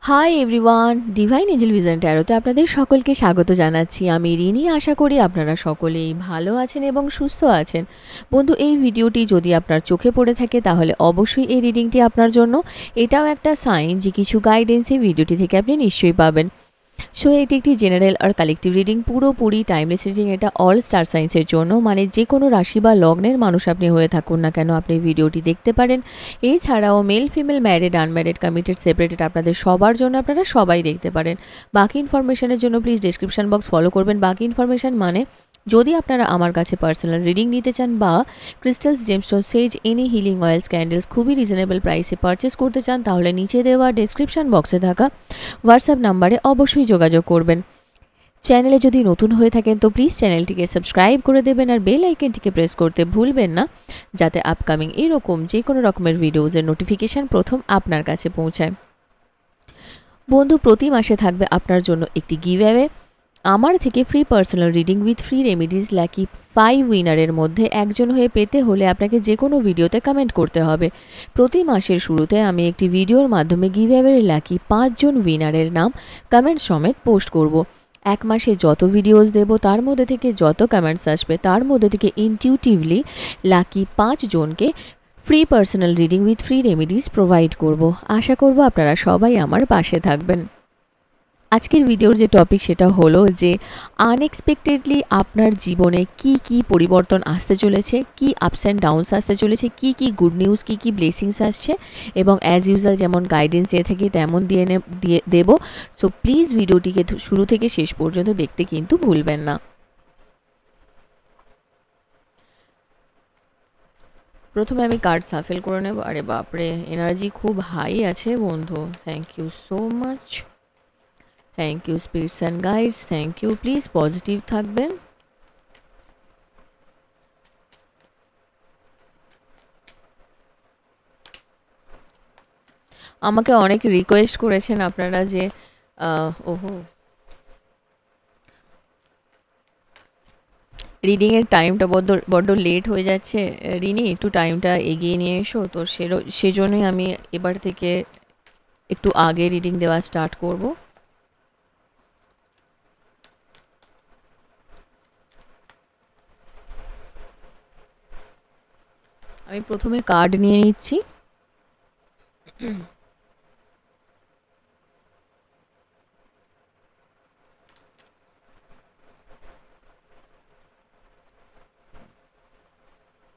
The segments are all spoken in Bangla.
High everyone, divine angel vision ট্যারোতে আপনাদের সকলকে স্বাগত জানাচ্ছি। আমি রিনি। আশা করি আপনারা সকলেই ভালো আছেন এবং সুস্থ আছেন। বন্ধু, এই ভিডিওটি যদি আপনার চোখে পড়ে থাকে তাহলে অবশ্যই এই রিডিংটি আপনার জন্য। এটাও একটা সাইন যে কিছু গাইডেন্স এই ভিডিওটি থেকে আপনি নিশ্চয়ই পাবেন। সো এটি একটি জেনারেল আর কালেকটিভ রিডিং, পুরোপুরি টাইমলেস রিডিং। এটা অল স্টার সাইন্সের জন্য, মানে যে কোনো রাশি বা লগ্নের মানুষ আপনি হয়ে থাকুন না কেন আপনি ভিডিওটি দেখতে পারেন। এছাড়াও male female married unmarried committed separated আপনাদের সবার জন্য আপনারা সবাই দেখতে পারেন। বাকি ইনফরমেশনের জন্য প্লিজ ডেসক্রিপশন বক্স ফলো করবেন। বাকি ইনফরমেশন মানে যদি আপনারা আমার কাছে পার্সোনাল রিডিং নিতে চান বা ক্রিস্টালস, জেমস্টোন, সেজ, এনি হিলিং অয়েলস, ক্যান্ডেলস খুবই রিজনেবল প্রাইসে পারচেস করতে চান তাহলে নিচে দেওয়া ডেসক্রিপশন বক্সে থাকা হোয়াটসঅ্যাপ নাম্বারে অবশ্যই যোগাযোগ করবেন। চ্যানেলে যদি নতুন হয়ে থাকেন তো প্লিজ চ্যানেলটিকে সাবস্ক্রাইব করে দেবেন আর বেল আইকনটিকে প্রেস করতে ভুলবেন না, যাতে আপকামিং এরকম যে কোনো রকমের ভিডিওজের নোটিফিকেশান প্রথম আপনার কাছে পৌঁছায়। বন্ধু, প্রতি মাসে থাকবে আপনার জন্য একটি গিভঅ্যাওয়ে। আমার থেকে free personal reading with free remedies lucky 5 উইনারের মধ্যে একজন হয়ে পেতে হলে আপনাকে যে কোনো ভিডিওতে কমেন্ট করতে হবে। প্রতি মাসের শুরুতে আমি একটি ভিডিওর মাধ্যমে গিভঅ্যাওয়ের লাকি 5 জন উইনারের নাম কমেন্ট সমেত পোস্ট করব। এক মাসে যত ভিডিওস দেব তার মধ্যে থেকে যত কমেন্টস আসবে তার মধ্যে থেকে ইনটিউটিভলি লাকি 5 জনকে free personal reading with free remedies provide করব। আশা করব আপনারা সবাই আমার পাশে থাকবেন। আজকের ভিডিওর যে টপিক সেটা হলো যে আনএক্সপেক্টেডলি আপনার জীবনে কি কি পরিবর্তন আসতে চলেছে, কি আপস অ্যান্ড ডাউনস আসতে চলেছে, কি কি গুড নিউজ, কি কি ব্লেসিংস আসছে, এবং অ্যাজ ইউজুয়াল যেমন গাইডেন্স দিয়ে থাকি তেমন দিয়ে দেবো। সো প্লিজ ভিডিওটিকে শুরু থেকে শেষ পর্যন্ত দেখতে কিন্তু ভুলবেন না। প্রথমে আমি কার্ড সাফেল করে নেব। আরে বাপরে, এনার্জি খুব হাই আছে বন্ধু। Thank you so much. Thank you spirits and guides, thank you. Please positive থাকবেন। আমাকে অনেক রিকোয়েস্ট করেছেন আপনারা যে ওহো, রিডিংয়ের টাইমটা বড্ড লেট হয়ে যাচ্ছে রিনি, একটু টাইমটা এগিয়ে নিয়ে এসো। তো সেজন্যই আমি এবার থেকে একটু আগে রিডিং দেওয়া স্টার্ট করব। আমি প্রথমে কার্ড নিয়ে নিচ্ছি।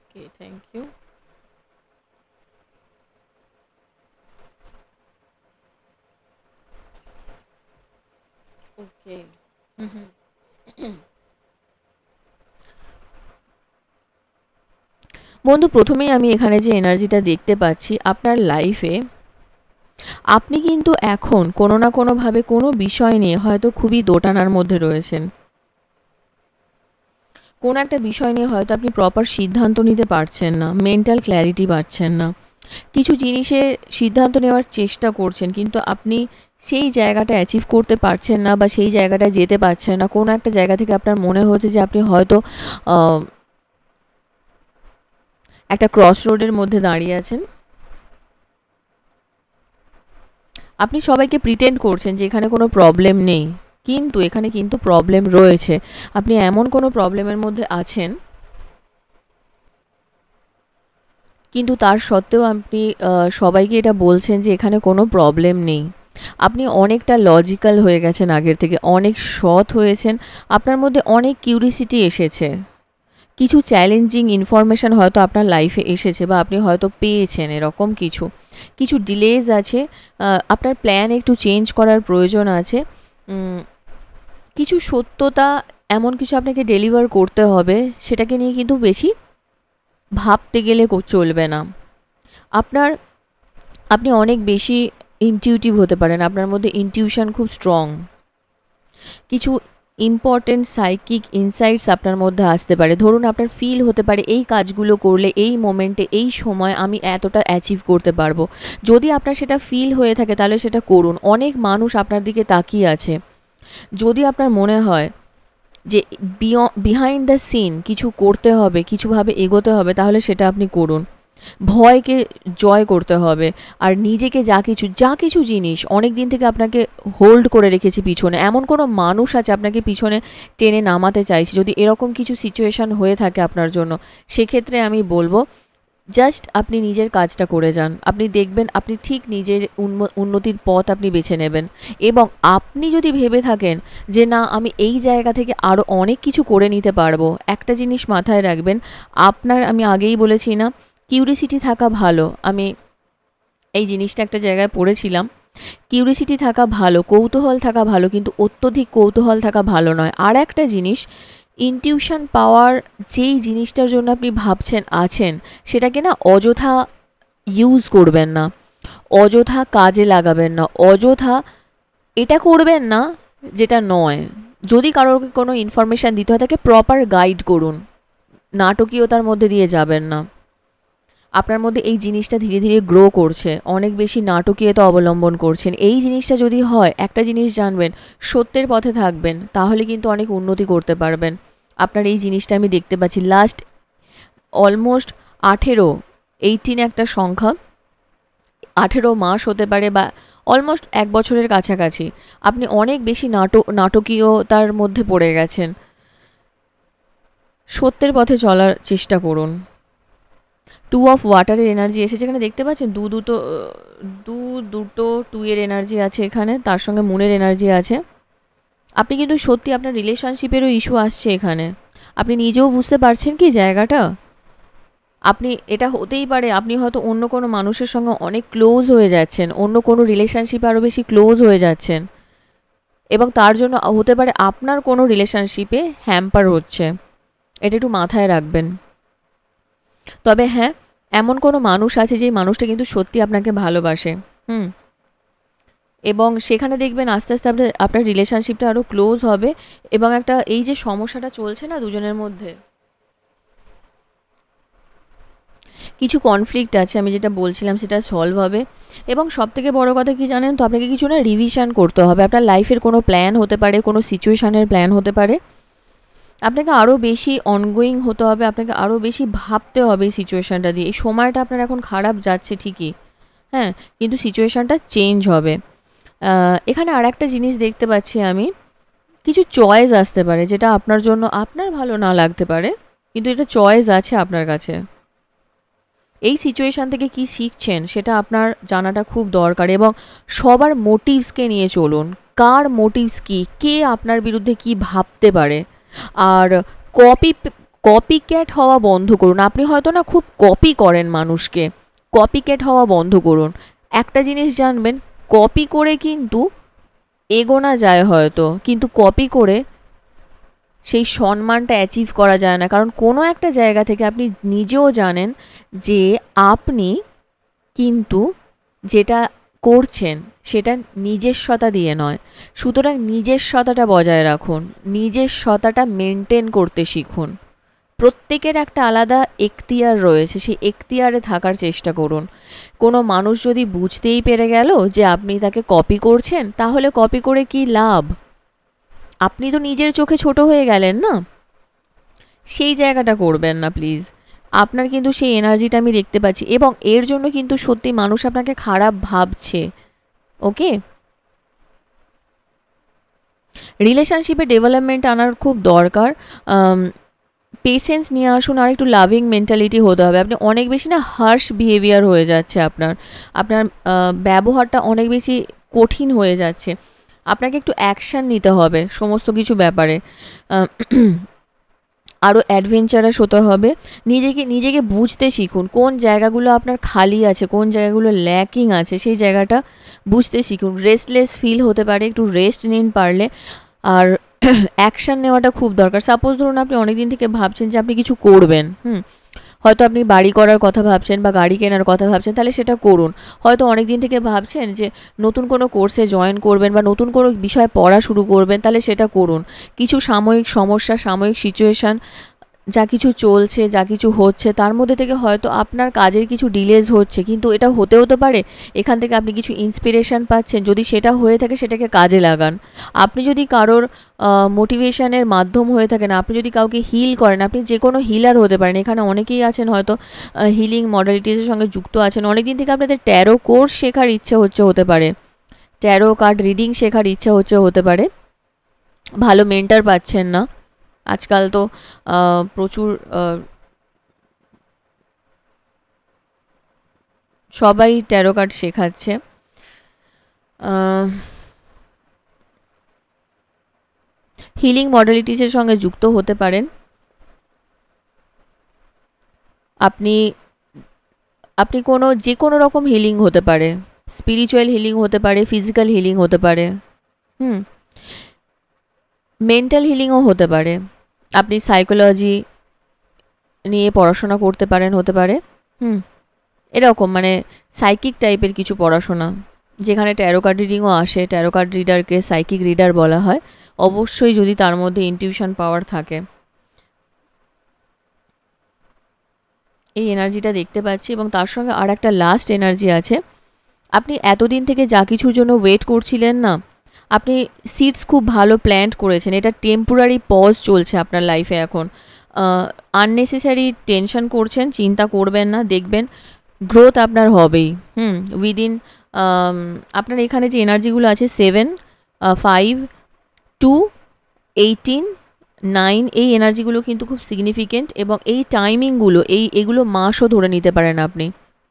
ওকে, থ্যাংক ইউ। ওকে, বন্ধু, প্রথমেই আমি এখানে যে এনার্জিটা দেখতে পাচ্ছি আপনার লাইফে, আপনি কিন্তু এখন কোনো না কোনোভাবে কোনো বিষয় নিয়ে হয়তো খুবই দোটানার মধ্যে রয়েছেন। কোনো একটা বিষয় নিয়ে হয়তো আপনি প্রপার সিদ্ধান্ত নিতে পারছেন না, মেন্টাল ক্ল্যারিটি পাচ্ছেন না। কিছু জিনিসে সিদ্ধান্ত নেওয়ার চেষ্টা করছেন কিন্তু আপনি সেই জায়গাটা অ্যাচিভ করতে পারছেন না বা সেই জায়গাটায় যেতে পারছেন না। কোনো একটা জায়গা থেকে আপনার মনে হচ্ছে যে আপনি হয়তো একটা ক্রস রোডের মধ্যে দাঁড়িয়ে আছেন। আপনি সবাইকে প্রিটেন্ড করছেন যে এখানে কোনো প্রবলেম নেই, কিন্তু এখানে কিন্তু প্রবলেম রয়েছে। আপনি এমন কোনো প্রবলেমের মধ্যে আছেন কিন্তু তার সত্ত্বেও আপনি সবাইকে এটা বলছেন যে এখানে কোনো প্রবলেম নেই। আপনি অনেকটা লজিক্যাল হয়ে গেছেন আগের থেকে, অনেক সৎ হয়েছেন, আপনার মধ্যে অনেক কিউরিসিটি এসেছে। কিছু চ্যালেঞ্জিং ইনফরমেশান হয়তো আপনার লাইফে এসেছে বা আপনি হয়তো পেয়েছেন, এরকম কিছু কিছু ডিলেজ আছে। আপনার প্ল্যান একটু চেঞ্জ করার প্রয়োজন আছে। কিছু সত্যতা, এমন কিছু আপনাকে ডেলিভার করতে হবে, সেটাকে নিয়ে কিন্তু বেশি ভাবতে গেলে চলবে না। আপনি অনেক বেশি ইনটিউটিভ হতে পারেন, আপনার মধ্যে ইনটিউশন খুব স্ট্রং। কিছু ইম্পর্টেন্ট সাইকিক ইনসাইটস আপনার মধ্যে আসতে পারে। ধরুন আপনার ফিল হতে পারে এই কাজগুলো করলে এই মোমেন্টে এই সময় আমি এতটা অ্যাচিভ করতে পারবো। যদি আপনার সেটা ফিল হয়ে থাকে তাহলে সেটা করুন। অনেক মানুষ আপনার দিকে তাকিয়ে আছে। যদি আপনার মনে হয় যে বিহাইন্ড দ্য সিন কিছু করতে হবে, কিছুভাবে এগোতে হবে, তাহলে সেটা আপনি করুন। ভয়কে জয় করতে হবে। আর নিজেকে যা কিছু জিনিস অনেক দিন থেকে আপনাকে হোল্ড করে রেখেছে পিছনে, এমন কোনো মানুষ আছে আপনাকে পিছনে টেনে নামাতে চাইছে, যদি এরকম কিছু সিচুয়েশান হয়ে থাকে আপনার জন্য, সেক্ষেত্রে আমি বলবো জাস্ট আপনি নিজের কাজটা করে যান। আপনি দেখবেন আপনি ঠিক নিজের উন্নতির পথ আপনি বেছে নেবেন। এবং আপনি যদি ভেবে থাকেন যে না আমি এই জায়গা থেকে আরও অনেক কিছু করে নিতে পারবো, একটা জিনিস মাথায় রাখবেন, আমি আগেই বলেছি না, কিউরিসিটি থাকা ভালো। আমি এই জিনিসটা একটা জায়গায় পড়েছিলাম, কিউরিসিটি থাকা ভালো, কৌতূহল থাকা ভালো, কিন্তু অত্যধিক কৌতূহল থাকা ভালো নয়। আর একটা জিনিস, ইনটিউশন পাওয়ার, যেই জিনিসটার জন্য আপনি ভাবছেন আছেন, সেটাকে না অযথা ইউজ করবেন না, অযথা কাজে লাগাবেন না, অযথা এটা করবেন না যেটা নয়। যদি কারোর কোনো ইনফরমেশান দিতে হয় তাকে প্রপার গাইড করুন, নাটকীয়তার মধ্যে দিয়ে যাবেন না। আপনার মধ্যে এই জিনিসটা ধীরে ধীরে গ্রো করছে, অনেক বেশি নাটকীয়তা অবলম্বন করছেন। এই জিনিসটা যদি হয়, একটা জিনিস জানবেন, সত্যের পথে থাকবেন, তাহলে কিন্তু অনেক উন্নতি করতে পারবেন। আপনার এই জিনিসটা আমি দেখতে পাচ্ছি লাস্ট অলমোস্ট 18 একটা সংখ্যা, 18 মাস হতে পারে বা অলমোস্ট 1 বছরের কাছাকাছি আপনি অনেক বেশি নাটকীয়তার মধ্যে পড়ে গেছেন। সত্যের পথে চলার চেষ্টা করুন। 2 অফ ওয়াটারের এনার্জি এসেছে এখানে, দেখতে পাচ্ছেন দুটো 2 এর এনার্জি আছে এখানে, তার সঙ্গে মুনের এনার্জি আছে। আপনি কিন্তু সত্যি আপনার রিলেশনশিপেরও ইস্যু আসছে এখানে, আপনি নিজেও বুঝতে পারছেন কি জায়গাটা। আপনি এটা হতেই পারে আপনি হয়তো অন্য কোনো মানুষের সঙ্গে অনেক ক্লোজ হয়ে যাচ্ছেন, অন্য কোনো রিলেশনশিপে আরও বেশি ক্লোজ হয়ে যাচ্ছেন, এবং তার জন্য হতে পারে আপনার কোনো রিলেশনশিপে হ্যাম্পার হচ্ছে। এটা একটু মাথায় রাখবেন। তবে হ্যাঁ, এমন কোনো মানুষ আছে যে মানুষটা কিন্তু সত্যি আপনাকে ভালোবাসে, এবং সেখানে দেখবেন আস্তে আস্তে আপনার রিলেশনশিপটা আরও ক্লোজ হবে। এবং একটা এই যে সমস্যাটা চলছে না দুজনের মধ্যে, কিছু কনফ্লিক্ট আছে, আমি যেটা বলছিলাম সেটা সলভ হবে। এবং সবথেকে বড় কথা কি জানেন তো, আপনাকে কিছু না রিভিশন করতে হবে। আপনার লাইফের কোনো প্ল্যান হতে পারে, কোনো সিচুয়েশানের প্ল্যান হতে পারে, আপনাকে আরও বেশি অনগোয়িং হতে হবে, আপনাকে আরও বেশি ভাবতে হবে এই সিচুয়েশানটা দিয়ে। এই সময়টা আপনার এখন খারাপ যাচ্ছে ঠিকই, হ্যাঁ, কিন্তু সিচুয়েশানটা চেঞ্জ হবে। এখানে আর একটা জিনিস দেখতে পাচ্ছি আমি, কিছু চয়েস আসতে পারে যেটা আপনার জন্য আপনার ভালো না লাগতে পারে, কিন্তু এটা চয়েস আছে আপনার কাছে। এই সিচুয়েশান থেকে কি শিখছেন সেটা আপনার জানাটা খুব দরকার। এবং সবার মোটিভসকে নিয়ে চলুন, কার মোটিভস কী, কে আপনার বিরুদ্ধে কি ভাবতে পারে। আর কপিক্যাট হওয়া বন্ধ করুন। আপনি হয়তো না খুব কপি করেন মানুষকে, কপিক্যাট হওয়া বন্ধ করুন। একটা জিনিস জানবেন, কপি করে কিন্তু এগোনা যায় হয়তো, কিন্তু কপি করে সেই সম্মানটা অ্যাচিভ করা যায় না। কারণ কোনো একটা জায়গা থেকে আপনি নিজেও জানেন যে আপনি কিন্তু যেটা করছেন সেটা নিজস্বতা দিয়ে নয়। সুতরাং নিজস্বতাটা বজায় রাখুন, নিজস্বতাটা মেনটেন করতে শিখুন। প্রত্যেকের একটা আলাদা এখতিয়ার রয়েছে, সেই এখতিয়ারে থাকার চেষ্টা করুন। কোনো মানুষ যদি বুঝতেই পেরে গেল যে আপনি তাকে কপি করছেন, তাহলে কপি করে কি লাভ? আপনি তো নিজের চোখে ছোট হয়ে গেলেন না, সেই জায়গাটা করবেন না প্লিজ। আপনার কিন্তু সেই এনার্জিটা আমি দেখতে পাচ্ছি, এবং এর জন্য কিন্তু সত্যি মানুষ আপনাকে খারাপ ভাবছে। ওকে, রিলেশনশিপে ডেভেলপমেন্ট আনার খুব দরকার। পেশেন্স নিয়ে আসুন, আর একটু লাভিং মেন্টালিটি হতে হবে। আপনি অনেক বেশি না হার্শ বিহেভিয়ার হয়ে যাচ্ছে, আপনার ব্যবহারটা অনেক বেশি কঠিন হয়ে যাচ্ছে। আপনাকে একটু অ্যাকশান নিতে হবে সমস্ত কিছু ব্যাপারে, আরও অ্যাডভেঞ্চারাস হতে হবে। নিজেকে বুঝতে শিখুন, কোন জায়গাগুলো আপনার খালি আছে, কোন জায়গাগুলো ল্যাকিং আছে, সেই জায়গাটা বুঝতে শিখুন। রেস্টলেস ফিল হতে পারে, একটু রেস্ট নিন পারলে। আর অ্যাকশান নেওয়াটা খুব দরকার। সাপোজ ধরুন আপনি অনেক দিন থেকে ভাবছেন যে আপনি কিছু করবেন, হয়তো আপনি বাড়ি করার কথা ভাবছেন বা গাড়ি কেনার কথা ভাবছেন, তাহলে সেটা করুন। হয়তো অনেক দিন থেকে ভাবছেন যে নতুন কোনো কোর্সে জয়েন করবেন বা নতুন কোনো বিষয় পড়া শুরু করবেন, তাহলে সেটা করুন। কিছু সাময়িক সমস্যা, সাময়িক সিচুয়েশান যা কিছু চলছে, যা কিছু হচ্ছে, তার মধ্যে থেকে হয়তো আপনার কাজের কিছু ডিলেজ হচ্ছে, কিন্তু এটা হতেও তো পারে এখান থেকে আপনি কিছু ইন্সপিরেশান পাচ্ছেন। যদি সেটা হয়ে থাকে সেটাকে কাজে লাগান। আপনি যদি কারোর মোটিভেশনের মাধ্যম হয়ে থাকেন, আপনি যদি কাউকে হিল করেন, আপনি যে কোনো হিলার হতে পারেন। এখানে অনেকেই আছেন হয়তো হিলিং মডালিটিসের সঙ্গে যুক্ত আছেন, অনেক দিন থেকে আপনাদের ট্যারো কোর্স শেখার ইচ্ছে হতে পারে, ট্যারো কার্ড রিডিং শেখার ইচ্ছা হতে পারে, ভালো মেন্টার পাচ্ছেন না। আজকাল তো প্রচুর সবাই ট্যারো কার্ড শেখাচ্ছে। হিলিং মডালিটিসের সঙ্গে যুক্ত হতে পারেন। আপনি আপনি যে কোনো রকম হিলিং হতে পারে, স্পিরিচুয়াল হিলিং হতে পারে, ফিজিক্যাল হিলিং হতে পারে, মেন্টাল হিলিংও হতে পারে। আপনি সাইকোলজি নিয়ে পড়াশোনা করতে পারেন, হতে পারে এরকম মানে সাইকিক টাইপের কিছু পড়াশোনা, যেখানে ট্যারো কার্ড রিডিংও আসে। ট্যারো কার্ড রিডারকে সাইকিক রিডার বলা হয়, অবশ্যই যদি তার মধ্যে ইনটিউশন পাওয়ার থাকে। এই এনার্জিটা দেখতে পাচ্ছি, এবং তার সঙ্গে আর একটা লাস্ট এনার্জি আছে। আপনি এতদিন থেকে যা কিছুর জন্য ওয়েট করছিলেন না, আপনি সিডস খুব ভালো প্ল্যান্ট করেছেন। এটা টেম্পোরারি পজ চলছে আপনার লাইফে এখন। আননেসেসারি টেনশন করছেন, চিন্তা করবেন না, দেখবেন গ্রোথ আপনার হবেই। উইদিন আপনার এখানে যে এনার্জিগুলো আছে 7, 5, 2, 18, 9, এই এনার্জিগুলো কিন্তু খুব সিগনিফিকেন্ট, এবং এই টাইমিংগুলো এগুলো মাসও ধরে নিতে পারেন আপনি।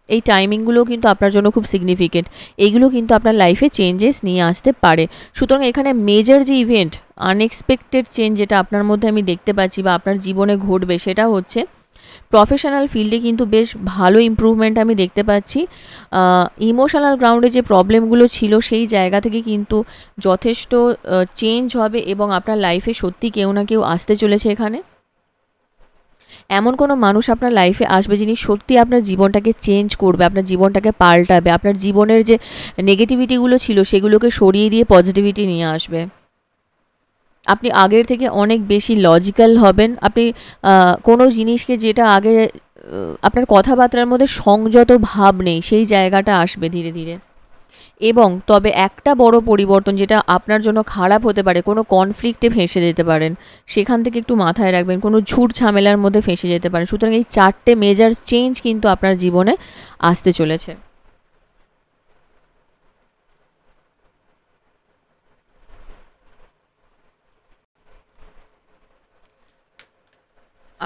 এই টাইমিংগুলো কিন্তু আপনার জন্য খুব সিগনিফিকেন্ট, এইগুলো কিন্তু আপনার লাইফে চেঞ্জেস নিয়ে আসতে পারে। সুতরাং এখানে মেজর যে ইভেন্ট, আনএক্সপেক্টেড চেঞ্জ যেটা আপনার মধ্যে আমি দেখতে পাচ্ছি বা আপনার জীবনে ঘটবে, সেটা হচ্ছে প্রফেশনাল ফিল্ডে কিন্তু বেশ ভালো ইমপ্রুভমেন্ট আমি দেখতে পাচ্ছি। ইমোশনাল গ্রাউন্ডে যে প্রবলেমগুলো ছিল সেই জায়গা থেকে কিন্তু যথেষ্ট চেঞ্জ হবে, এবং আপনার লাইফে সত্যি কেউ না কেউ আসতে চলেছে এখানে। এমন কোনো মানুষ আপনার লাইফে আসবে যিনি সত্যি আপনার জীবনটাকে চেঞ্জ করবে, আপনার জীবনটাকে পাল্টাবে, আপনার জীবনের যে নেগেটিভিটিগুলো ছিল সেগুলোকে সরিয়ে দিয়ে পজিটিভিটি নিয়ে আসবে। আপনি আগের থেকে অনেক বেশি লজিক্যাল হবেন। আপনি কোনো জিনিসকে, যেটা আগে আপনার কথাবার্তার মধ্যে সংযত ভাব নেই, সেই জায়গাটা আসবে ধীরে ধীরে। এবং তবে একটা বড় পরিবর্তন, যেটা আপনার জন্য খারাপ হতে পারে, কোনো কনফ্লিক্টে ফেঁসে যেতে পারেন, সেখান থেকে একটু মাথায় রাখবেন, কোনো ঝুট ঝামেলার মধ্যে ফেঁসে যেতে পারেন। সুতরাং এই 4টে মেজর চেঞ্জ কিন্তু আপনার জীবনে আসতে চলেছে।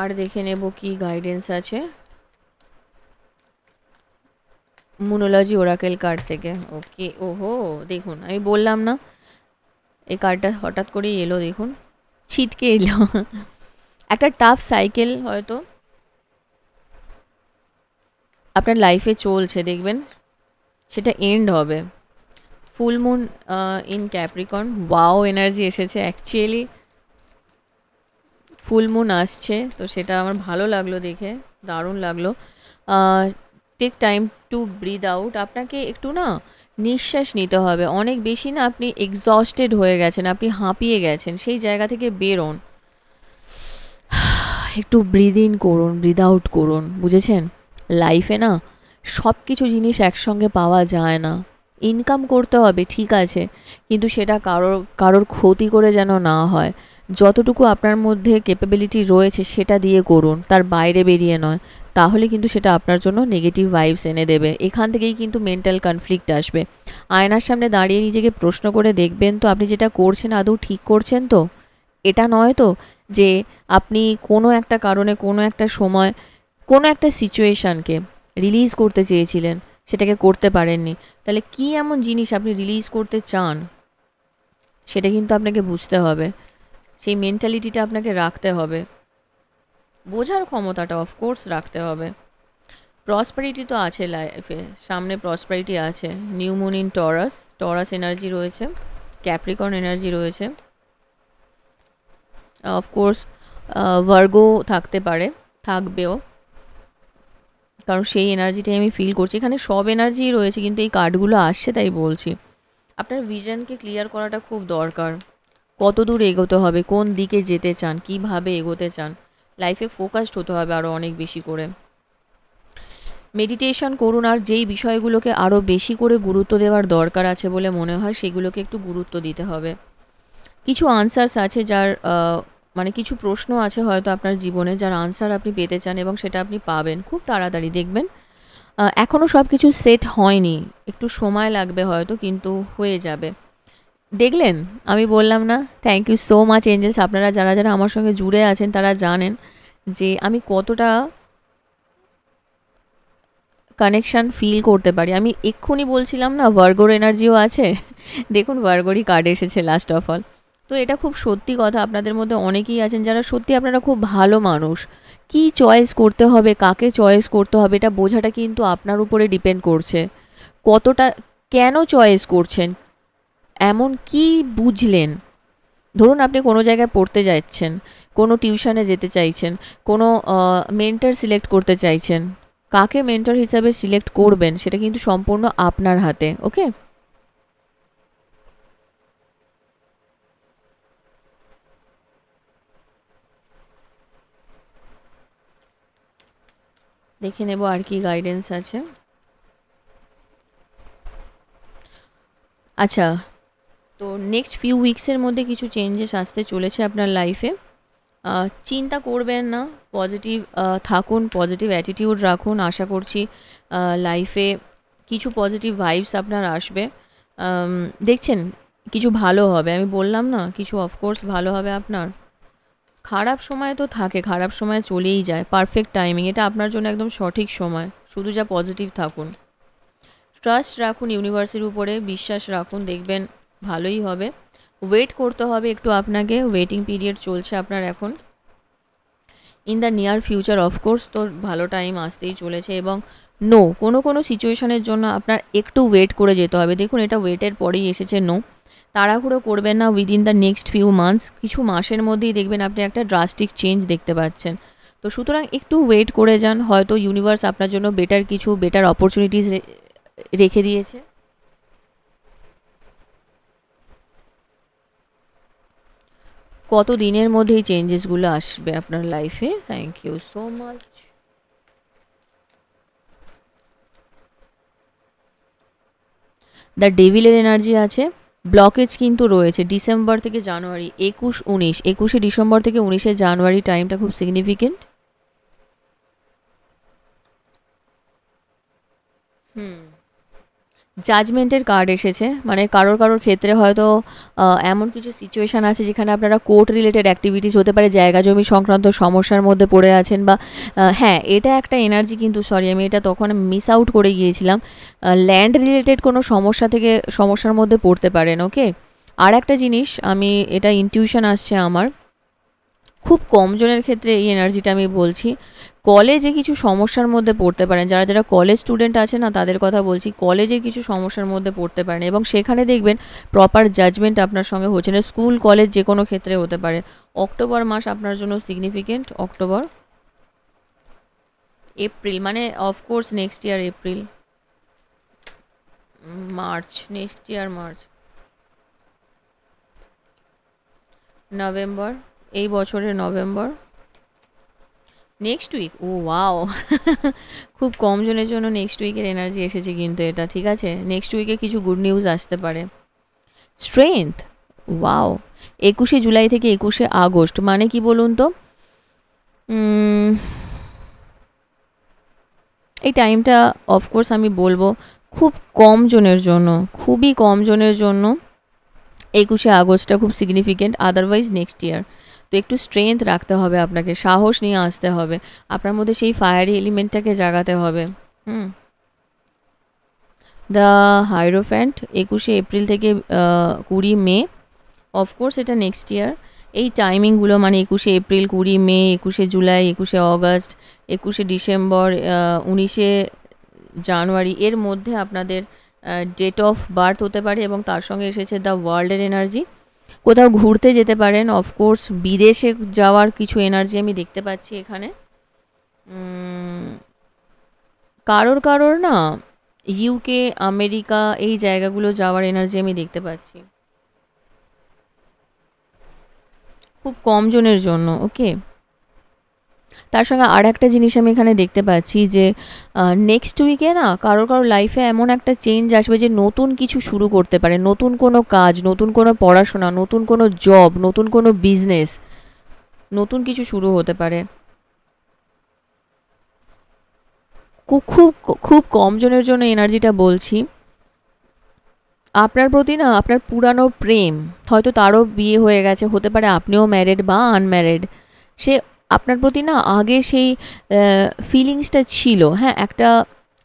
আর দেখে নেব কি গাইডেন্স আছে মুনোলজি ওরাকেল কার্ড থেকে। ওকে, ওহো, দেখুন আমি বললাম না, এই কার্ডটা হঠাৎ করেই এলো, দেখুন ছিটকে এলো। একটা টাফ সাইকেল হয়তো আপনার লাইফে চলছে, দেখবেন সেটা এন্ড হবে। Full moon in Capricorn, wow energy এসেছে। অ্যাকচুয়ালি ফুল মুন আসছে, তো সেটা আমার ভালো লাগলো দেখে, দারুণ লাগলো। Take time to breathe out. আপনাকে একটু না নিঃশ্বাস নিতে হবে, অনেক বেশি না আপনি এক্সস্টেড হয়ে গেছেন, আপনি হাঁপিয়ে গেছেন, সেই জায়গা থেকে বেরোন, একটু ব্রিথ ইন করুন, ব্রিথ আউট করুন, বুঝেছেন? লাইফে না সব কিছু জিনিস একসঙ্গে পাওয়া যায় না। ইনকাম করতে হবে ঠিক আছে, কিন্তু সেটা কারোর ক্ষতি করে যেন না হয়। যতটুকু আপনার মধ্যে ক্যাপাবিলিটি রয়েছে সেটা দিয়ে করুন, তার বাইরে বেরিয়ে নয়। তাহলে কিন্তু সেটা আপনার জন্য নেগেটিভ ভাইবস এনে দেবে। এখান থেকেই কিন্তু মেন্টাল কনফ্লিক্ট আসবে। আয়নার সামনে দাঁড়িয়ে নিজেকে প্রশ্ন করে দেখবেন তো, আপনি যেটা করছেন আদৌ ঠিক করছেন তো? এটা নয় তো যে আপনি কোনো একটা কারণে, কোনো একটা সময়, কোনো একটা সিচুয়েশানকে রিলিজ করতে চেয়েছিলেন, সেটাকে করতে পারেননি। তাহলে কি এমন জিনিস আপনি রিলিজ করতে চান, সেটা কিন্তু আপনাকে বুঝতে হবে, সেই মেন্টালিটিটা আপনাকে রাখতে হবে, বোঝার ক্ষমতাটা অফকোর্স রাখতে হবে। প্রসপারিটি তো আছে লাইফে, সামনে প্রসপারিটি আছে। New moon in Taurus, Taurus energy রয়েছে, ক্যাপ্রিকর্ন এনার্জি রয়েছে, অফকোর্স ভার্গো থাকতে পারে, থাকবেও, কারণ সেই এনার্জিটাই আমি ফিল করছি। এখানে সব এনার্জিই রয়েছে, কিন্তু এই কার্ডগুলো আসছে তাই বলছি। আপনার ভিশনকে ক্লিয়ার করাটা খুব দরকার। কত দূর এগোতে হবে, কোন দিকে যেতে চান, কিভাবে এগোতে চান, লাইফে ফোকাসড হতে হবে আরও অনেক বেশি করে। মেডিটেশন করুন, আর যেই বিষয়গুলোকে আরও বেশি করে গুরুত্ব দেওয়ার দরকার আছে বলে মনে হয় সেগুলোকে একটু গুরুত্ব দিতে হবে। কিছু আনসার্স আছে যার মানে কিছু প্রশ্ন আছে হয়তো আপনার জীবনে যার আনসার আপনি পেতে চান, এবং সেটা আপনি পাবেন খুব তাড়াতাড়ি দেখবেন। এখনও সব কিছু সেট হয়নি, একটু সময় লাগবে হয়তো, কিন্তু হয়ে যাবে। দেখলেন, আমি বললাম না? Thank you so much angels. আপনারা যারা যারা আমার সঙ্গে জুড়ে আছেন তারা জানেন যে আমি কতটা কানেকশান ফিল করতে পারি। আমি এক্ষুনি বলছিলাম না ভার্গোর এনার্জিও আছে, দেখুন ভার্গোরই কার্ড এসেছে লাস্ট অফ অল। তো এটা খুব সত্যি কথা, আপনাদের মধ্যে অনেকেই আছেন যারা সত্যি আপনারা খুব ভালো মানুষ। কি চয়েস করতে হবে, কাকে চয়েস করতে হবে, এটা বোঝাটা কিন্তু আপনার উপরে ডিপেন্ড করছে। কতটা, কেন চয়েস করছেন, এমন কি বুঝলেন। ধরুন আপনি কোনো জায়গায় পড়তে যাচ্ছেন, কোনো টিউশনে যেতে চাইছেন, কোনো মেন্টর সিলেক্ট করতে চাইছেন, কাকে মেন্টর হিসাবে সিলেক্ট করবেন সেটা কিন্তু সম্পূর্ণ আপনার হাতে। ওকে, দেখে নেব আর কি গাইডেন্স আছে। আচ্ছা, তো নেক্সট ফিউ উইক্সের মধ্যে কিছু চেঞ্জেস আসতে চলেছে আপনার লাইফে। চিন্তা করবেন না, পজিটিভ থাকুন, পজিটিভ অ্যাটিটিউড রাখুন। আশা করছি লাইফে কিছু পজিটিভ ভাইবস আপনার আসবে। দেখছেন কিছু ভালো হবে, আমি বললাম না কিছু অফকোর্স ভালো হবে আপনার। খারাপ সময় তো থাকে, খারাপ সময় চলেই যায়, পারফেক্ট টাইমিং, এটা আপনার জন্য একদম সঠিক সময়। শুধু যা পজিটিভ থাকুন, ট্রাস্ট রাখুন ইউনিভার্সের উপরে, বিশ্বাস রাখুন, দেখবেন ভালোই হবে। ওয়েট করতে হবে একটু আপনাকে, ওয়েটিং পিরিয়ড চলছে আপনার এখন। In the near future of course তো ভালো টাইম আসতেই চলেছে। এবং নো, কোনো কোনো সিচুয়েশনের জন্য আপনার একটু ওয়েট করে যেতে হবে। দেখুন এটা ওয়েটের পরেই এসেছে নো, তাড়াহুড়ো করবেন না। Within the next few months, কিছু মাসের মধ্যেই দেখবেন আপনি একটা ড্রাস্টিক চেঞ্জ দেখতে পাচ্ছেন। তো সুতরাং একটু ওয়েট করে যান, হয়তো ইউনিভার্স আপনার জন্য বেটার অপরচুনিটিস রেখে দিয়েছে। কত দিনের মধ্যে এই চেঞ্জেসগুলো আসবে আপনার লাইফে। Thank you so much. The ডেভিলের এনার্জি আছে, ব্লকেজ কিন্তু রয়েছে ডিসেম্বর থেকে জানুয়ারি, 21 ডিসেম্বর থেকে 19 জানুয়ারি টাইমটা খুব সিগনিফিকেন্ট। জাজমেন্টের কার্ড এসেছে, মানে কারোর কারোর ক্ষেত্রে হয়তো এমন কিছু সিচুয়েশান আছে যেখানে আপনারা কোর্ট রিলেটেড অ্যাক্টিভিটিস হতে পারে, জায়গা জমি সংক্রান্ত সমস্যার মধ্যে পড়ে আছেন, বা হ্যাঁ এটা একটা এনার্জি, কিন্তু সরি আমি এটা তখন মিস আউট করে গিয়েছিলাম। ল্যান্ড রিলেটেড কোনো সমস্যার মধ্যে পড়তে পারেন। ওকে, আর একটা জিনিস, আমি এটা ইনটিউশন আসছে আমার, খুব কম জনের ক্ষেত্রে এই এনার্জিটা আমি বলছি, কলেজে কিছু সমস্যার মধ্যে পড়তে পারেন। যারা যারা কলেজ স্টুডেন্ট আছে না তাদের কথা বলছি, কলেজে কিছু সমস্যার মধ্যে পড়তে পারেন, এবং সেখানে দেখবেন প্রপার জাজমেন্ট আপনার সঙ্গে হচ্ছে না। স্কুল কলেজ যে কোনো ক্ষেত্রে হতে পারে। অক্টোবর মাস আপনার জন্য সিগনিফিকেন্ট, অক্টোবর, এপ্রিল, মানে of course next year April, March, next year March, November, এই বছরের নভেম্বর, নেক্সট উইক। ও ওয়াও, খুব কম জনের জন্য নেক্সট উইকের এনার্জি এসেছে, কিন্তু এটা ঠিক আছে। নেক্সট উইকে কিছু গুড নিউজ আসতে পারে। স্ট্রেংথ, ওয়াও, 21 জুলাই থেকে 21 আগস্ট, মানে কি বলুন তো, এই টাইমটা অফকোর্স আমি বলবো খুব কম জনের জন্য, খুবই কম জনের জন্য 21 আগস্টটা খুব সিগনিফিকেন্ট। Otherwise next year. তো একটু স্ট্রেংথ রাখতে হবে আপনাকে, সাহস নিয়ে আসতে হবে, আপনার মধ্যে সেই ফায়ারি এলিমেন্টটাকে জাগাতে হবে। দ্য হাইরোফ্যান্ট, 21 এপ্রিল থেকে 20 মে, অফকোর্স এটা নেক্সট ইয়ার। এই টাইমিংগুলো মানে 21 এপ্রিল, 20 মে, 21 জুলাই, 21 আগস্ট, 21 ডিসেম্বর, 19 জানুয়ারি, এর মধ্যে আপনাদের ডেট অফ বার্থ হতে পারে। এবং তার সঙ্গে এসেছে দ্য ওয়ার্ল্ডের এনার্জি। কোথাও ঘুরতে যেতে পারেন, অফকোর্স বিদেশে যাওয়ার কিছু এনার্জি আমি দেখতে পাচ্ছি এখানে। কারোর না ইউকে, আমেরিকা, এই জায়গাগুলো যাওয়ার এনার্জি আমি দেখতে পাচ্ছি খুব কম জনের জন্য। ওকে, তার সঙ্গে আর একটা জিনিস আমি এখানে দেখতে পাচ্ছি যে নেক্সট উইকে না কারোর লাইফে এমন একটা চেঞ্জ আসবে যে নতুন কিছু শুরু করতে পারে, নতুন কোনো কাজ, নতুন কোনো পড়াশোনা, নতুন কোনো জব, নতুন কোনো বিজনেস, নতুন কিছু শুরু হতে পারে। খুব খুব খুব কম জনের জন্য এনার্জিটা বলছি। আপনার প্রতি না আপনার পুরানো প্রেম, হয়তো তারও বিয়ে হয়ে গেছে, হতে পারে আপনিও ম্যারেড বা আনম্যারেড, সে আপনার প্রতি না আগে সেই ফিলিংসটা ছিল, হ্যাঁ, একটা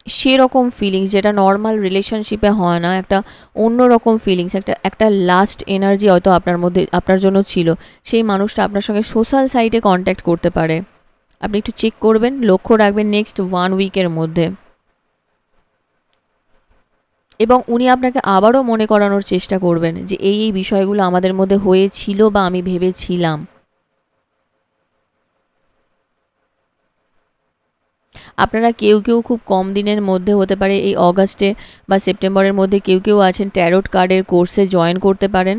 সেরকম ফিলিংস যেটা নর্মাল রিলেশনশিপে হয় না, একটা অন্য রকম ফিলিংস, একটা একটা লাস্ট এনার্জি হয়তো আপনার মধ্যে আপনার জন্য ছিল। সেই মানুষটা আপনার সঙ্গে সোশ্যাল সাইটে কন্ট্যাক্ট করতে পারে। আপনি একটু চেক করবেন, লক্ষ্য রাখবেন নেক্সট 1 উইকের মধ্যে। এবং উনি আপনাকে আবারও মনে করানোর চেষ্টা করবেন যে এই বিষয়গুলো আমাদের মধ্যে হয়েছিল বা আমি ভেবেছিলাম। আপনারা কেউ কেউ খুব কম দিনের মধ্যে, হতে পারে এই অগাস্টে বা সেপ্টেম্বরের মধ্যে, কেউ কেউ আছেন ট্যারোট কার্ডের কোর্সে জয়েন করতে পারেন।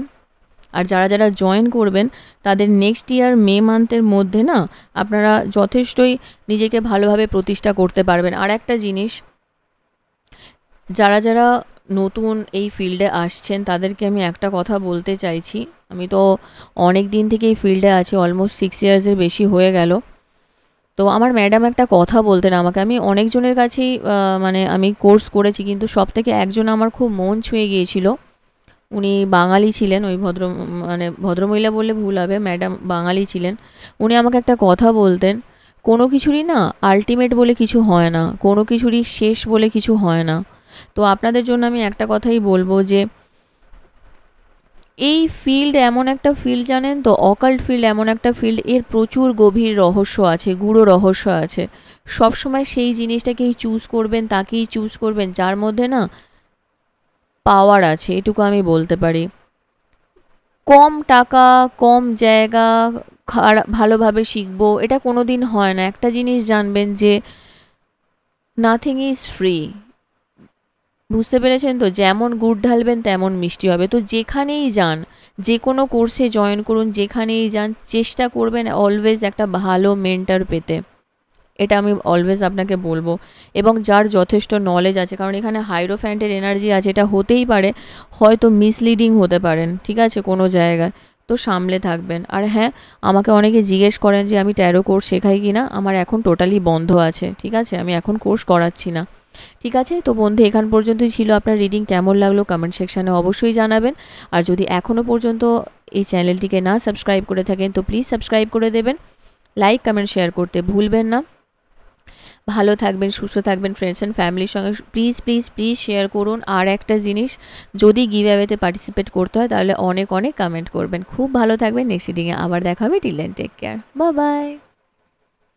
আর যারা যারা জয়েন করবেন তাদের নেক্সট ইয়ার মে মান্থের মধ্যে না আপনারা যথেষ্টই নিজেকে ভালোভাবে প্রতিষ্ঠা করতে পারবেন। আর একটা জিনিস, যারা যারা নতুন এই ফিল্ডে আসছেন তাদেরকে আমি একটা কথা বলতে চাইছি। আমি তো অনেক দিন থেকে এই ফিল্ডে আছি, অলমোস্ট 6 ইয়ার্সের বেশি হয়ে গেল। তো আমার ম্যাডাম একটা কথা বলতেন আমাকে, আমি অনেকজনের কাছেই মানে আমি কোর্স করেছি, কিন্তু সব থেকে একজন আমার খুব মন ছুঁয়ে গিয়েছিল। উনি বাঙালি ছিলেন, ওই মানে ভদ্রমহিলা বললে ভুল হবে, ম্যাডাম বাঙালি ছিলেন। উনি আমাকে একটা কথা বলতেন, কোনো কিছুরই না আলটিমেট বলে কিছু হয় না, কোনো কিছুরই শেষ বলে কিছু হয় না। তো আপনাদের জন্য আমি একটা কথাই বলবো যে এই ফিল্ড এমন একটা ফিল্ড, জানেন তো, অকাল্ট ফিল্ড এমন একটা ফিল্ড, এর প্রচুর গভীর রহস্য আছে, গূঢ় রহস্য আছে। সবসময় সেই জিনিসটাকেই চুজ করবেন, তাকেই চুজ করবেন যার মধ্যে না পাওয়ার আছে, এটুকু আমি বলতে পারি। কম টাকা, কম জায়গা, ভালোভাবে শিখবো, এটা কোনো দিন হয় না। একটা জিনিস জানবেন যে নাথিং ইজ ফ্রি। বুঝতে পেরেছেন তো, যেমন গুড় ঢালবেন তেমন মিষ্টি হবে। তো যেখানেই যান, যে কোনো কোর্সে জয়েন করুন, যেখানেই যান চেষ্টা করবেন অলওয়েজ একটা ভালো মেন্টর পেতে, এটা আমি অলওয়েজ আপনাকে বলবো। এবং যার যথেষ্ট নলেজ আছে, কারণ এখানে হাইরোফ্যান্টের এনার্জি আছে, এটা হতেই পারে হয়তো মিসলিডিং হতে পারেন, ঠিক আছে, কোনো জায়গায়। তো সামলে থাকবেন। আর হ্যাঁ, আমাকে অনেকে জিজ্ঞেস করেন যে আমি ট্যারো কোর্স শেখাই কি না। আমার এখন টোটালি বন্ধ আছে, ঠিক আছে, আমি এখন কোর্স করাচ্ছি না। ঠিক আছে, তো বন্ধু এখান পর্যন্তই ছিল। আপনার রিডিং কেমন লাগলো কমেন্ট সেকশানে অবশ্যই জানাবেন। আর যদি এখনও পর্যন্ত এই চ্যানেলটিকে না সাবস্ক্রাইব করে থাকেন তো প্লিজ সাবস্ক্রাইব করে দেবেন। লাইক কমেন্ট শেয়ার করতে ভুলবেন না। ভালো থাকবেন, সুস্থ থাকবেন, ফ্রেন্ডস অ্যান্ড ফ্যামিলির সঙ্গে প্লিজ প্লিজ প্লিজ শেয়ার করুন। আর একটা জিনিস, যদি গিভঅ্যাওয়েতে পার্টিসিপেট করতে হয় তাহলে অনেক অনেক কমেন্ট করবেন। খুব ভালো থাকবেন। নেক্সট রিডিংয়ে আবার দেখা হবে। Till then take care, bye by.